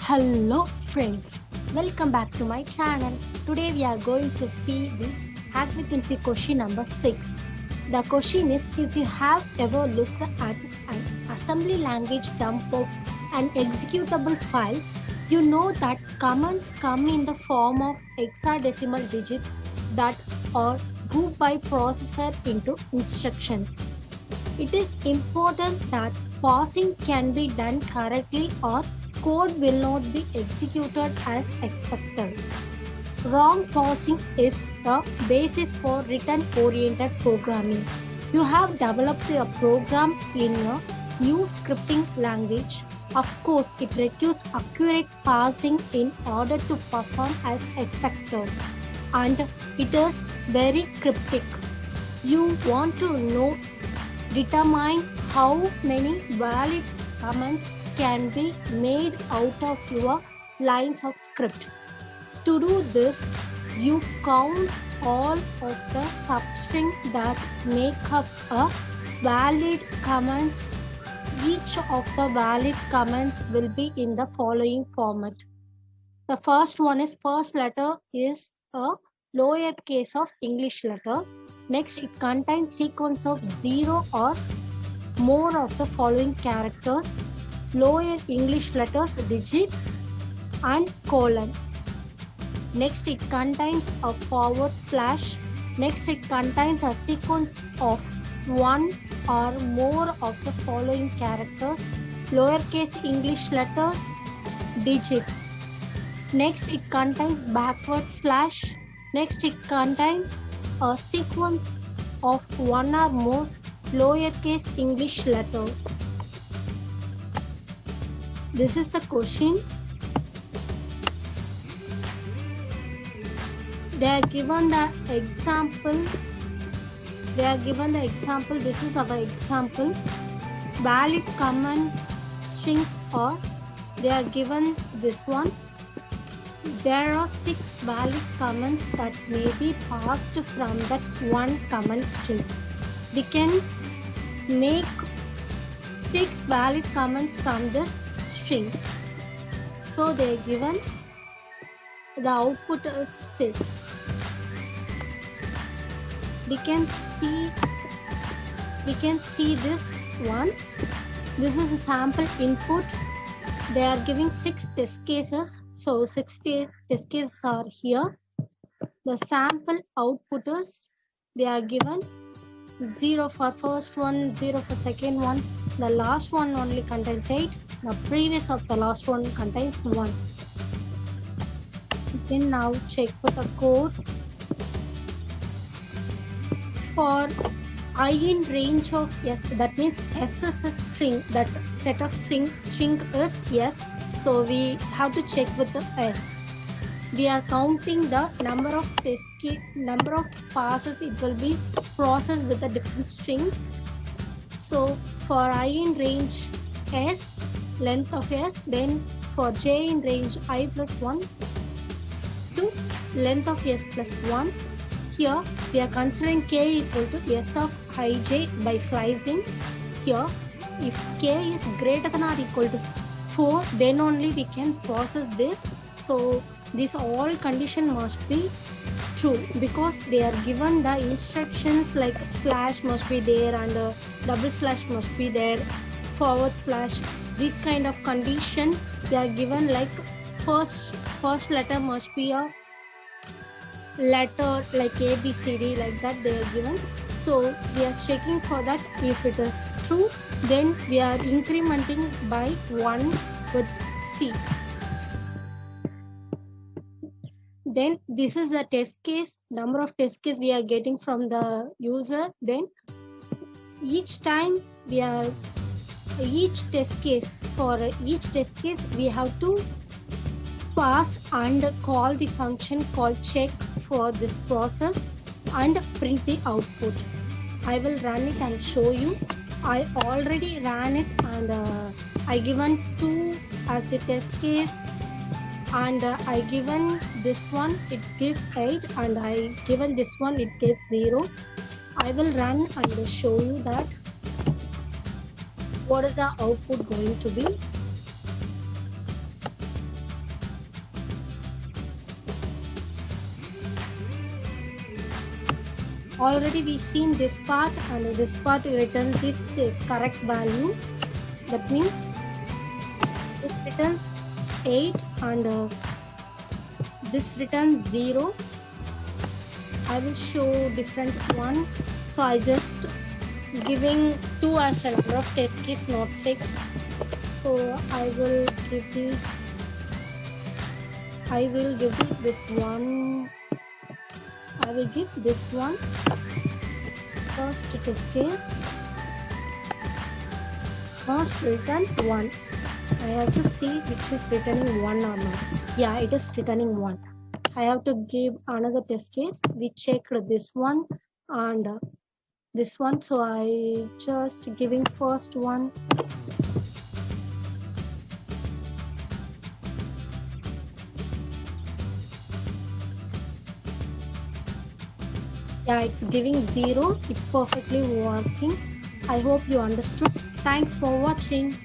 Hello friends, welcome back to my channel. Today we are going to see the arithmetic question number 6. The question is, if you have ever looked at an assembly language dump of an executable file, you know that commands come in the form of hexadecimal digits that are grouped by processor into instructions. It is important that parsing can be done correctly or code will not be executed as expected. Wrong parsing is the basis for return-oriented programming. You have developed a program in a new scripting language. Of course, it requires accurate parsing in order to perform as expected, and it is very cryptic. You want to know determine how many valid comments can be made out of your lines of script. To do this, you count all of the substrings that make up a valid comments. Each of the valid comments will be in the following format. The first one is first letter is a lowercase of English letter. Next, it contains sequence of 0 or more of the following characters, lower English letters, digits, and colon. Next, it contains a forward slash. Next, it contains a sequence of 1 or more of the following characters, lowercase English letters, digits. Next, it contains backward slash. Next, it contains a sequence of 1 or more lowercase English letter. This is the question. They are given the example. This is our example. Valid command strings are. They are given this one. There are 6 valid comments that may be passed from that one comment string. We can make 6 valid comments from this string. So they are given. The output is 6. We can see this one. This is a sample input. They are giving 6 test cases. So 6 test cases are here. The sample output is, they are given 0 for first one, 0 for second one. The last one only contains 8. The previous of the last one contains 1. You can now check for the code. For I in range of S, that means S is a string, that set of string is S. So we have to check with the S. We are counting the number of passes it will be processed with the different strings. So for I in range S, length of S, then for J in range I plus 1 to length of S plus 1. Here we are considering K equal to S of Ij by slicing. Here, if K is greater than or equal to 4, then only we can process this. So this all condition must be true, because they are given the instructions like slash must be there and double slash must be there, forward slash. This kind of condition they are given, like first letter must be a letter like A, B, C, D, like that they are given. So we are checking for that. If it is true, then we are incrementing by 1 with C. Then this is the test case, number of test cases we are getting from the user. Then each time we have to we have to pass and call the function called check for this process and print the output. I will run it and show you. I already ran it, and I given 2 as the test case, and I given this one, it gives 8, and I given this one, it gives 0. I will run and show you that what is the output going to be. Already we seen this part, and this part returns this correct value. That means this returns 8 and this returns 0. I will show different one. So I just giving 2 as a number of test case, not 6. So I will give this one. I will give this one first test case. Must return 1. I have to see which is returning 1 or not. Yeah, it is returning 1. I have to give another test case. We checked this one and this one. So I just giving first one. Yeah, it's giving 0. It's perfectly working. I hope you understood. Thanks for watching.